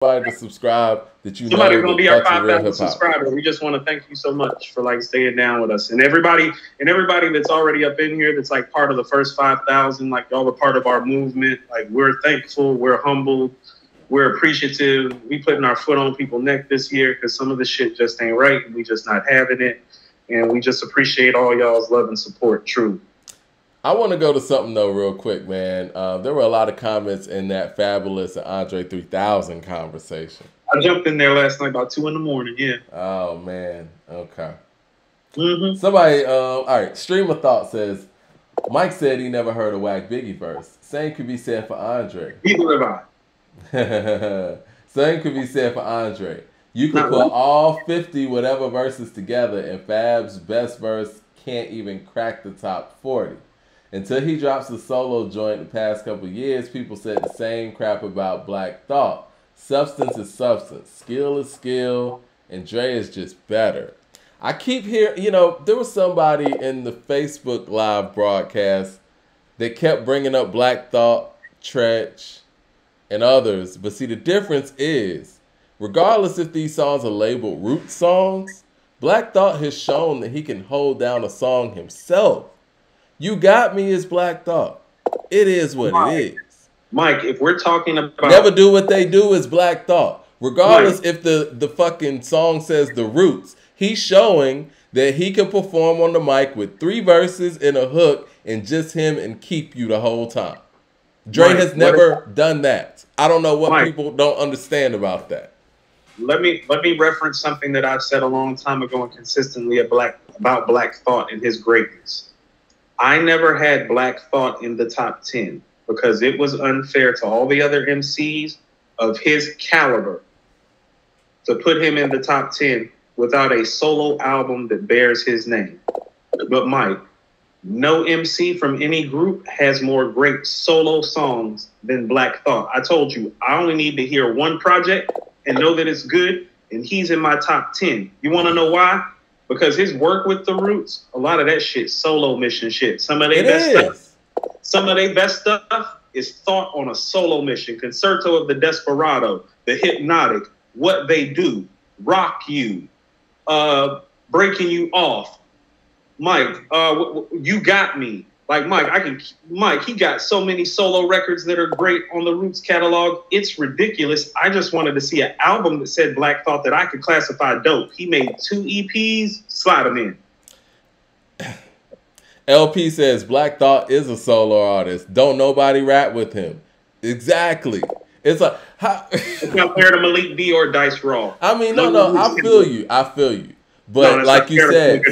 to subscribe that you Somebody's know gonna that be our fucks with real 5,000 hip hop. subscribers. We just want to thank you so much for like staying down with us, and everybody that's already up in here that's like part of the first 5,000. Like y'all are part of our movement. Like we're thankful, we're humbled, we're appreciative. We putting our foot on people's neck this year because some of the shit just ain't right, and we just not having it. And we just appreciate all y'all's love and support. True. I want to go to something though real quick, man. There were a lot of comments in that Fabulous and Andre 3000 conversation. I jumped in there last night about 2 in the morning. Yeah. Oh man. Okay. Mm-hmm. Somebody, all right. Stream of Thought says Mike said he never heard a Whack Biggie verse. Same could be said for Andre. Neither have I. Same could be said for Andre. You could put all 50 whatever verses together, and Fab's best verse can't even crack the top 40. Until he drops the solo joint the past couple years, people said the same crap about Black Thought. Substance is substance. Skill is skill. And Dre is just better. I keep hearing, there was somebody in the Facebook Live broadcast that kept bringing up Black Thought, Tretch, and others. But see, the difference is, regardless if these songs are labeled root songs, Black Thought has shown that he can hold down a song himself. You Got Me is Black Thought. It is what it is. Mike, if we're talking about... Never Do What They Do is Black Thought. Regardless if the fucking song says The Roots, he's showing that he can perform on the mic with 3 verses and a hook and just him and keep you the whole time. Dre has never done that. I don't know what people don't understand about that. Let me reference something that I've said a long time ago and consistently about Black Thought and his greatness. I never had Black Thought in the top 10 because it was unfair to all the other MCs of his caliber to put him in the top 10 without a solo album that bears his name. But Mike, no MC from any group has more great solo songs than Black Thought. I told you, I only need to hear one project and know that it's good, and he's in my top 10. You want to know why? Because his work with the Roots, a lot of that shit, solo mission shit. Some of their best stuff is thought on a solo mission. Concerto of the Desperado, The Hypnotic, What They Do, Rock You, Breaking You Off. Mike, You Got Me. Like Mike, he got so many solo records that are great on the Roots catalog. It's ridiculous. I just wanted to see an album that said Black Thought that I could classify dope. He made 2 EPs, slide them in. LP says Black Thought is a solo artist. Don't nobody rap with him. Exactly. It's like it's not fair to Malik B or Dice Raw. I mean, no, I feel you. But no, like you said,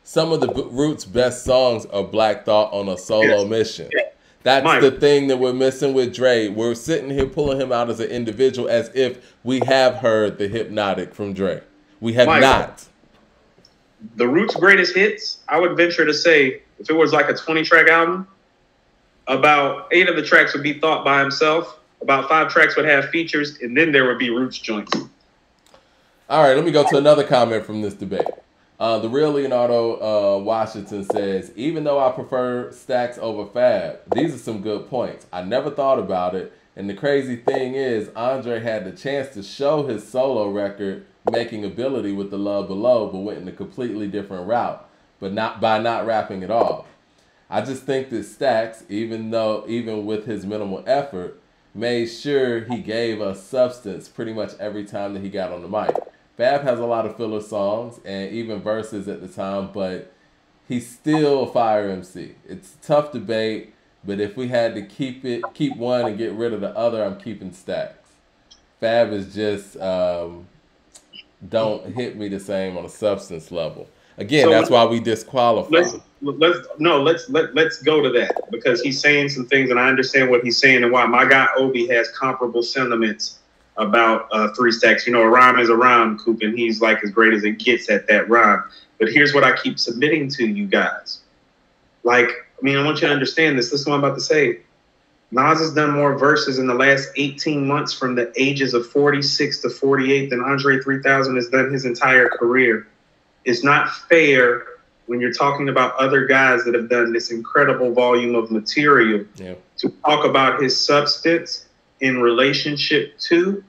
some of the Roots' best songs are Black Thought on a solo mission. Yeah. That's the thing that we're missing with Dre. We're sitting here pulling him out as an individual as if we have heard The Hypnotic from Dre. We have not. The Roots' greatest hits, I would venture to say, if it was like a 20-track album, about 8 of the tracks would be Thought by himself, about 5 tracks would have features, and then there would be Roots joints. All right, let me go to another comment from this debate. The real Leonardo Washington says, even though I prefer Stacks over Fab, these are some good points. I never thought about it. And the crazy thing is, Andre had the chance to show his solo record making ability with The Love Below, but went in a completely different route, but not rapping at all. I just think that Stacks, even with his minimal effort, made sure he gave us substance pretty much every time that he got on the mic. Fab has a lot of filler songs and even verses at the time, but he's still a fire MC. It's a tough debate, but if we had to keep one and get rid of the other, I'm keeping Stacks. Fab is just don't hit me the same on a substance level. Again, so that's why we disqualify. Let's go to that because he's saying some things and I understand what he's saying and why. My guy Obi has comparable sentiments about 3 Stacks. A rhyme is a rhyme, Coop, and he's like as great as it gets at that rhyme. But here's what I keep submitting to you guys. I want you to understand this. This is what I'm about to say. Nas has done more verses in the last 18 months from the ages of 46 to 48 than Andre 3000 has done his entire career. It's not fair when you're talking about other guys that have done this incredible volume of material to talk about his substance in relationship to,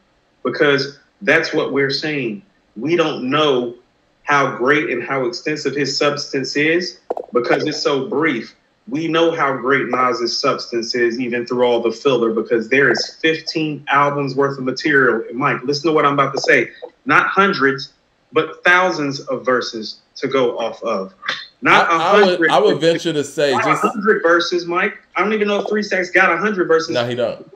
because that's what we're saying. We don't know how great and how extensive his substance is because it's so brief. We know how great Nas's substance is even through all the filler because there is 15 albums worth of material. And Mike, listen to what I'm about to say. Not hundreds, but thousands of verses to go off of. Not 100. I would venture to say just 100 verses, Mike. I don't even know if 3 Stacks got 100 verses. No, he don't.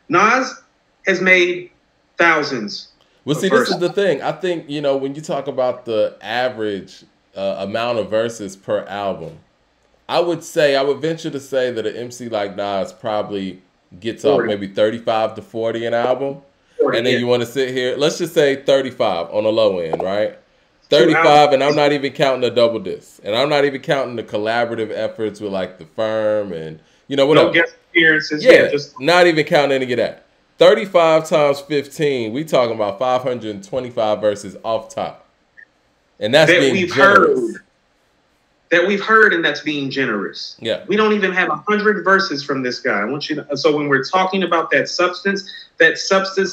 Nas has made thousands. Well, see, this is the thing. I think, you know, when you talk about the average amount of verses per album, I would venture to say that an MC like Nas probably gets off maybe 35 to 40 an album. 40, and then you want to sit here, let's just say 35 on the low end, right? 35, and I'm not even counting the double disc. And I'm not even counting the collaborative efforts with like The Firm and, you know, whatever. No guest appearances. Yeah, just not even counting any of that. 35 times 15, we talking about 525 verses off top. And that's being generous. That we've heard, and that's being generous. Yeah. We don't even have 100 verses from this guy. I want you to, so when we're talking about that substance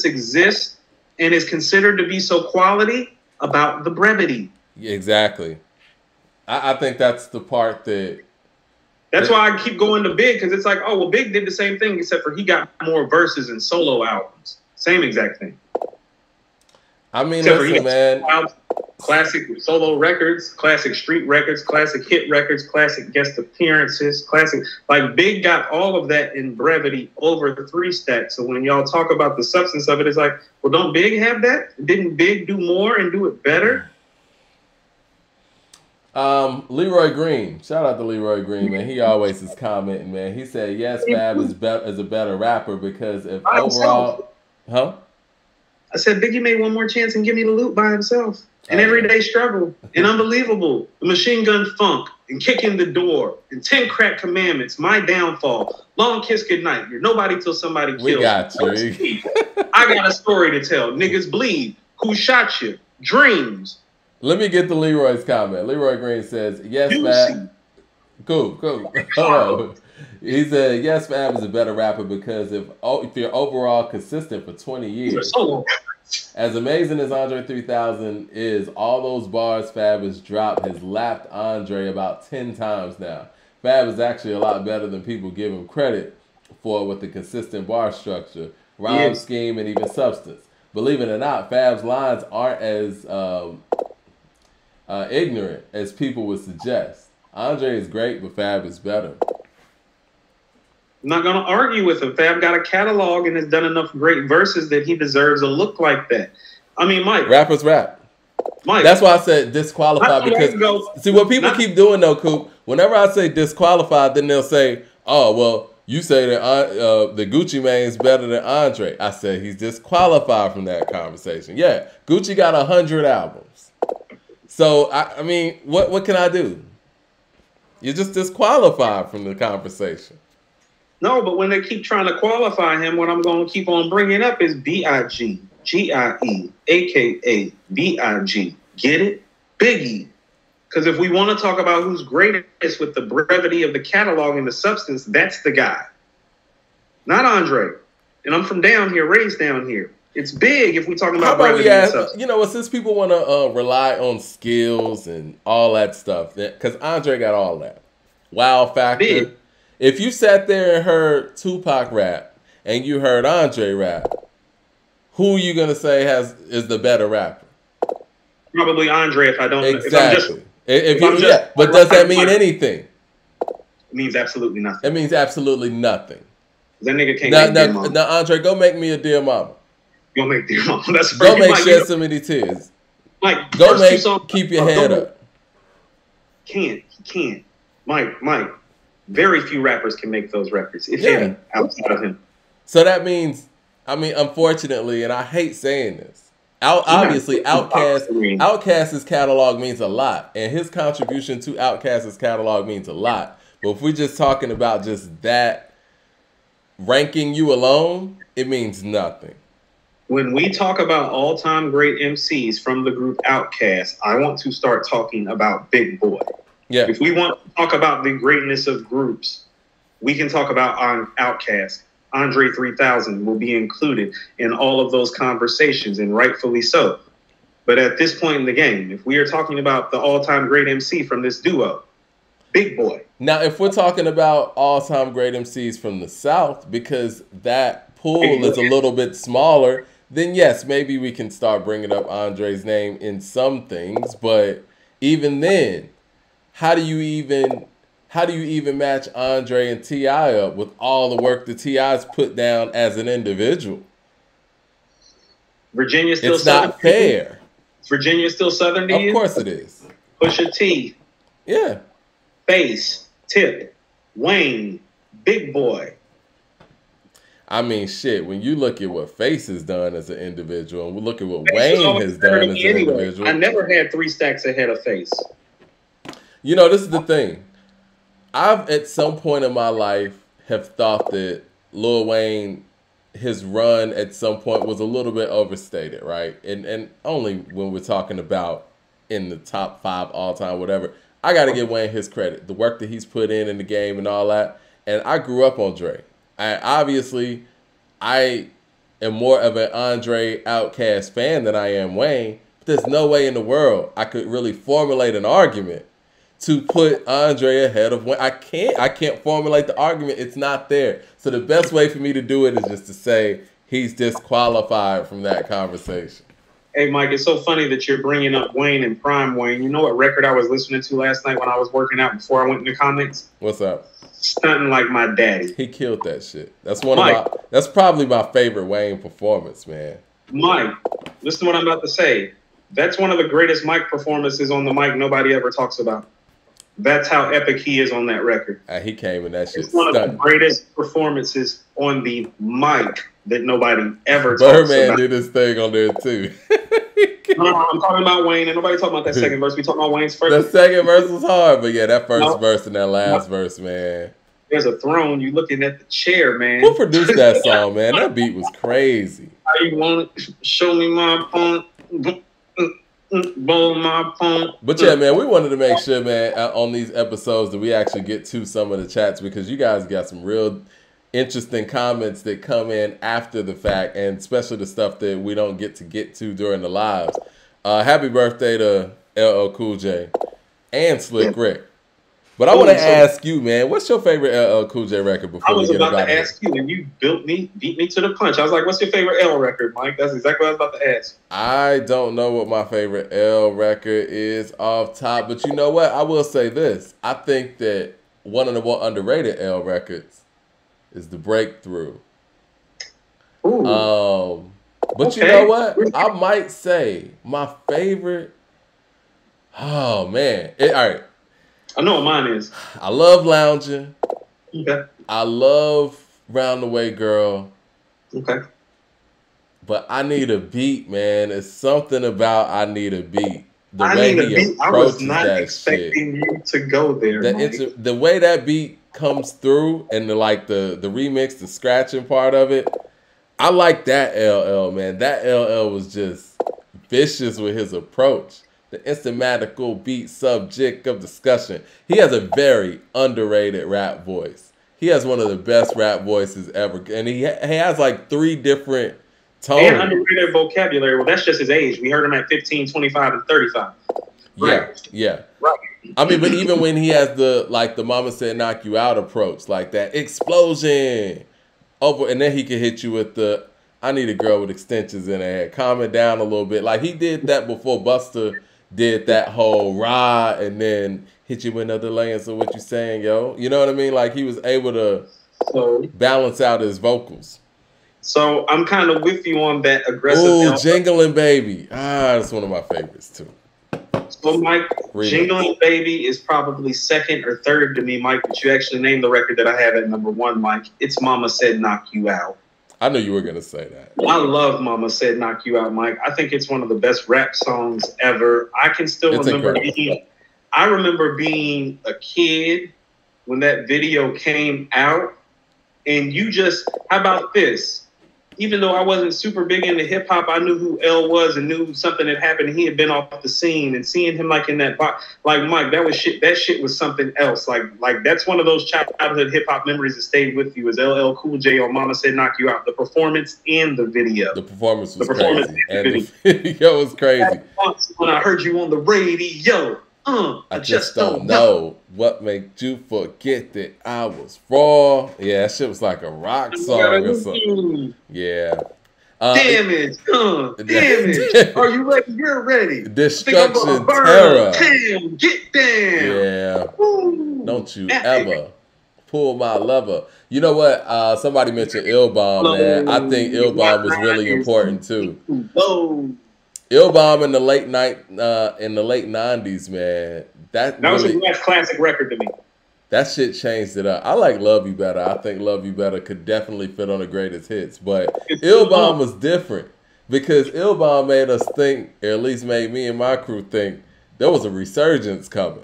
exists and is considered to be so quality about the brevity. Exactly. I think that's the part that... That's why I keep going to Big, because it's like, oh, well, Big did the same thing, except for he got more verses in solo albums. Same exact thing. I mean, listen, man. Classic solo records, classic street records, classic hit records, classic guest appearances, classic. Like, Big got all of that in brevity over the 3 Stacks. So when y'all talk about the substance of it, it's like, well, don't Big have that? Didn't Big do more and do it better? Leroy Green. Shout out to Leroy Green, man. He always is commenting, man. He said, yes, Fab is a better rapper because if overall... Huh? I said, Biggie made one more chance and give me the loot by himself. And Everyday Struggle, and Unbelievable, the Machine Gun Funk, and Kick in the Door, and 10 Crack Commandments, My Downfall, Long Kiss Goodnight, You're Nobody Till Somebody Kills. We got you. I got a story to tell. Niggas Bleed, Who Shot You, Dreams. Let me get to Leroy's comment. Leroy Green says, yes, Fab. Cool. Oh. He said, yes, Fab is a better rapper because if you're overall consistent for 20 years, as amazing as Andre 3000 is, all those bars Fab has dropped has lapped Andre about 10 times now. Fab is actually a lot better than people give him credit for with the consistent bar structure, rhyme scheme, and even substance. Believe it or not, Fab's lines aren't as ignorant as people would suggest. Andre is great, but Fab is better. I'm not going to argue with him. Fab got a catalog and has done enough great verses that he deserves a look like that. I mean, Mike. Rappers rap. Mike. That's why I said disqualified because, see, what people keep doing though, Coop, whenever I say disqualified, then they'll say, oh, well, you say that the Gucci Mane's better than Andre. I said he's disqualified from that conversation. Yeah, Gucci got 100 albums. So, I mean, what can I do? You're just disqualified from the conversation. No, but when they keep trying to qualify him, what I'm going to keep on bringing up is B.I.G., G.I.E., a.k.a. B.I.G. Get it? Biggie. Because if we want to talk about who's greatest with the brevity of the catalog and the substance, that's the guy. Not Andre. And I'm from down here, raised down here. It's Big if we're talking about brevity and substance. You know, since people want to rely on skills and all that stuff, because Andre got all that. Wow factor. Big. If you sat there and heard Tupac rap and you heard Andre rap, who are you gonna say is the better rapper? Probably Andre. If I don't, exactly. But does that mean anything? It means absolutely nothing. It means absolutely nothing. That nigga can't make Dear Mama. Now, Andre, go make me a Dear Mama. Go make Dear Mama. That's go make Shed So Many Tears. Like go make Keep Your Head Up. He can't. Mike. Very few rappers can make those records, if any, outside of him. So that means, I mean, unfortunately, and I hate saying this, obviously, Outkast's catalog means a lot, and his contribution to Outkast's catalog means a lot. But if we're just talking about just that ranking you alone, it means nothing. When we talk about all-time great MCs from the group Outkast, I want to start talking about Big Boy. Yeah. If we want to talk about the greatness of groups, we can talk about Outkast. Andre 3000 will be included in all of those conversations, and rightfully so. But at this point in the game, if we are talking about the all-time great MC from this duo, Big Boy. Now, if we're talking about all-time great MCs from the South, because that pool is a little bit smaller, then yes, maybe we can start bringing up Andre's name in some things. But even then, how do you even match Andre and T.I. up with all the work that T.I.'s put down as an individual? Virginia still it's not fair. Virginia still Southern to you? Of course it is. Pusha T. Yeah. Face, Tip, Wayne, Big Boy. I mean, shit, when you look at what Face has done as an individual, and we look at what Wayne has done as an individual. I never had 3 stacks ahead of Face. You know, this is the thing. I've, at some point in my life, have thought that Lil Wayne, his run at some point was a little bit overstated, right? And only when we're talking about in the top 5 all-time, whatever. I got to give Wayne his credit. The work that he's put in the game and all that. And I grew up on Dre. I am more of an Andre Outkast fan than I am Wayne. But there's no way in the world I could really formulate an argument to put Andre ahead of Wayne. I can't formulate the argument. It's not there. So the best way for me to do it is just to say he's disqualified from that conversation. Hey, Mike, it's so funny that you're bringing up Wayne and Prime Wayne. You know what record I was listening to last night when I was working out before I went in the comments? What's up? Stunting Like My Daddy. He killed that shit. That's probably my favorite Wayne performance, man. Mike, listen to what I'm about to say. That's one of the greatest Mike performances on the mic nobody ever talks about. That's how epic he is on that record. He came in that shit. It's one of the greatest performances on the mic that nobody ever talks about. Birdman did his thing on there too. No, I'm talking about Wayne, and nobody talking about that second verse. We talking about Wayne's first. The second verse was hard, but yeah, that first verse and that last verse, man. There's a throne. You looking at the chair, man. Who produced that song, man? That beat was crazy. How you want it? Show me my phone. Blow my phone. But yeah, man, we wanted to make sure, man, on these episodes that we actually get to some of the chats because you guys got some real interesting comments that come in after the fact, and especially the stuff that we don't get to during the lives. Happy birthday to LL Cool J and Slick Rick. But I want to ask you, man, what's your favorite LL Cool J record before we get about it? I was about to ask you, and you beat me to the punch. I was like, what's your favorite L record, Mike? That's exactly what I was about to ask. I don't know what my favorite L record is off top, but you know what? I will say this. I think that one of the more underrated L records is The Breakthrough. Ooh. But you know what? I might say my favorite. Oh, man. All right. I know what mine is. I love Lounging. Okay. I love Round the Way Girl. Okay. But I Need a Beat, man. It's something about I Need a Beat. I was not expecting you to go there. The way that beat comes through and the remix, the scratching part of it, I like that LL, man. That LL was just vicious with his approach. The instrumental beat subject of discussion. He has a very underrated rap voice. He has one of the best rap voices ever. And he has like 3 different tones. And underrated vocabulary. Well, that's just his age. We heard him at 15, 25, and 35. Right. Yeah. Right. I mean, but even when he has the Mama Said Knock You Out approach, like that explosion over, and then he can hit you with the I Need a Girl with Extensions in her hair. Calm it down a little bit. Like he did that before Busta did that whole rah and then hit you with another lane. So what you saying, yo? You know what I mean? Like he was able to balance out his vocals. So I'm kind of with you on that aggressive. Ooh, Jingling Baby. That's one of my favorites too. So Mike, Jingling Baby is probably second or third to me, Mike, but you actually named the record that I have at number 1, Mike. It's Mama Said Knock You Out. I knew you were going to say that. I love Mama Said Knock You Out, Mike. I think it's one of the best rap songs ever. I can still remember being a kid when that video came out. And how about this? even though I wasn't super big into hip hop, I knew who L was and knew something had happened. He had been off the scene, and seeing him like in that box, like Mike, that was shit. That shit was something else. Like that's one of those childhood hip hop memories that stayed with you. Is LL Cool J on Mama Said Knock You Out? The performance and the video. The performance was crazy, and the video was crazy. When I heard you on the radio. I just don't know what made you forget that I was raw. Yeah, that shit was like a rock song or something. Yeah. Damage. Damage. Are you ready? You're ready. Destruction, terror. Damn, get down. Yeah. Woo. Don't you ever pull my lever. You know what? Somebody mentioned Ill Bomb, man. I think Ill Bomb was really important too. Ill Bomb in the late 90s, man. That was a nice classic record to me. That shit changed it up. I like Love You Better. I think Love You Better could definitely fit on the greatest hits. But Ill Bomb was different because Ill Bomb made us think, or at least made me and my crew think, there was a resurgence coming.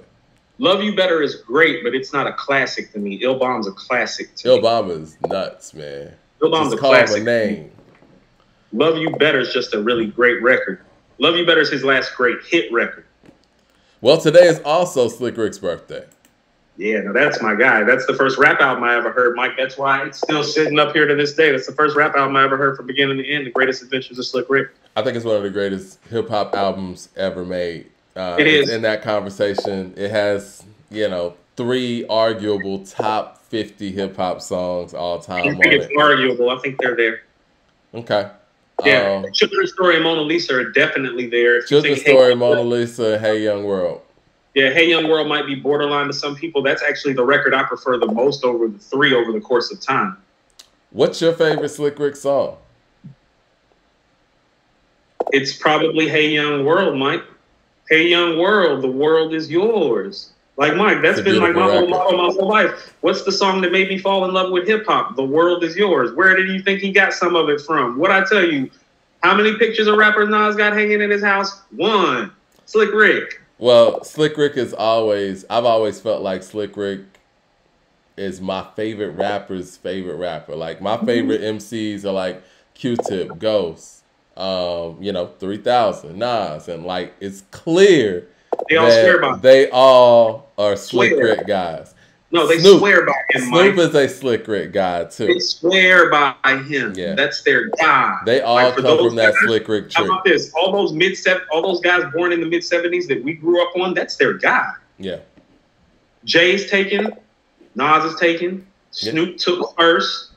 Love You Better is great, but it's not a classic to me. Ill Bomb's a classic to me. Ill Bomb is nuts, man. Ill Bomb's a classic. Call my name. Love You Better is just a really great record. Love You Better is his last great hit record. Well, today is also Slick Rick's birthday. Yeah, no, that's my guy. That's the first rap album I ever heard, Mike. That's why it's still sitting up here to this day. That's the first rap album I ever heard from beginning to end, The Greatest Adventures of Slick Rick. I think it's one of the greatest hip-hop albums ever made. It is. In that conversation, it has, 3 arguable top 50 hip-hop songs all time. I think it's arguable. I think they're there. Okay. Yeah, Children's Story and Mona Lisa are definitely there. Children's Story, Mona Lisa, Hey Young World. Yeah, Hey Young World might be borderline to some people. That's actually the record I prefer the most over the 3 over the course of time. What's your favorite Slick Rick song? It's probably Hey Young World, Mike. Hey Young World, the world is yours. Like, Mike, that's been like my whole motto my whole life. What's the song that made me fall in love with hip-hop? The world is yours. Where did you think he got some of it from? What'd I tell you? How many pictures of rappers Nas got hanging in his house? 1. Slick Rick. Well, Slick Rick is I've always felt like Slick Rick is my favorite rapper's favorite rapper. Like, my favorite MCs are like Q-Tip, Ghost, 3000, Nas, and like, it's clear they all swear by him. They all are Slick Rick guys. No, they Snoop, swear by him, Snoop Mike. is a Slick Rick guy, too. They swear by him. Yeah. That's their guy. They all come from that Slick Rick tree. How about this? All those guys born in the mid-70s that we grew up on, that's their guy. Yeah. Jay's taken. Nas is taken. Snoop took first.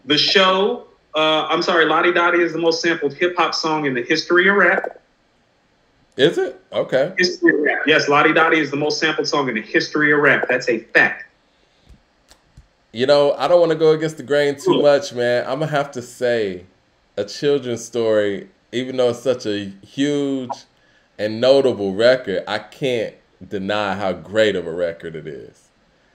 The Show, Lottie Dottie is the most sampled hip-hop song in the history of rap. Is it? Okay. History of rap. Yes, Lottie Dottie is the most sampled song in the history of rap. That's a fact. I don't want to go against the grain too much, man. I'm going to have to say A Children's Story, even though it's such a huge and notable record, I can't deny how great of a record it is.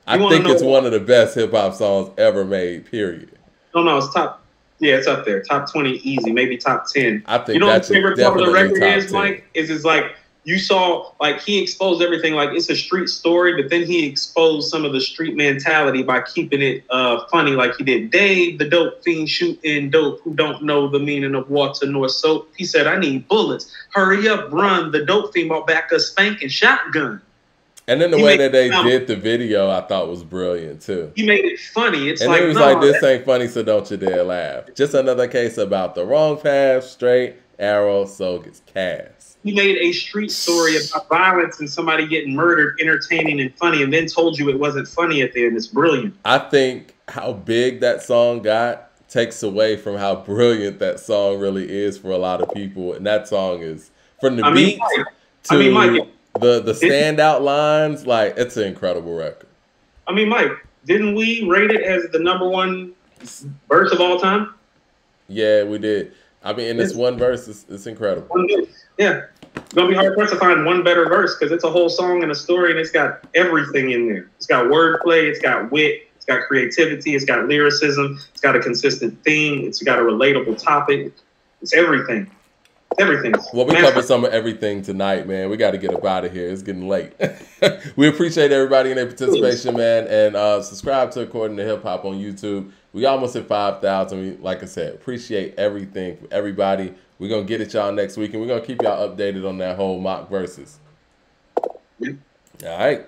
I think it's one of the best hip-hop songs ever made, period. No, it's top. Yeah, it's up there. Top 20 easy, maybe top 10. I think what my favorite part of the record is, 10. Mike? Is like you saw, like he exposed everything. Like it's a street story, but then he exposed some of the street mentality by keeping it funny, like he did. Dave, the dope fiend shooting dope, who don't know the meaning of water nor soap. He said, "I need bullets. Hurry up, run." The dope fiend brought back a spanking shotgun. And then the way that they did the video, I thought was brilliant too. He made it funny. It's and like, it was like, this ain't funny, so don't you dare laugh. Just another case about the wrong path, straight arrow, so gets cast. He made a street story about violence and somebody getting murdered, entertaining and funny, and then told you it wasn't funny at the end. It's brilliant. I think how big that song got takes away from how brilliant that song really is for a lot of people. And that song is, from the beat to Mike, the standout lines, like, it's an incredible record. I mean, Mike, didn't we rate it as the #1 verse of all time? Yeah, we did. I mean, in this one verse, it's incredible. Yeah. It's going to be hard for us to find one better verse because it's a whole song and a story, and it's got everything in there. It's got wordplay, it's got wit, it's got creativity, it's got lyricism, it's got a consistent theme, it's got a relatable topic. It's everything. Everything. Well, we covered some of everything tonight, man. We got to get up out of here. It's getting late. We appreciate everybody and their participation, man. And subscribe to According to Hip Hop on YouTube. We almost hit 5,000. Like I said, appreciate everything from everybody. We're going to get at y'all next week, and we're going to keep y'all updated on that whole mock versus. Yeah. All right.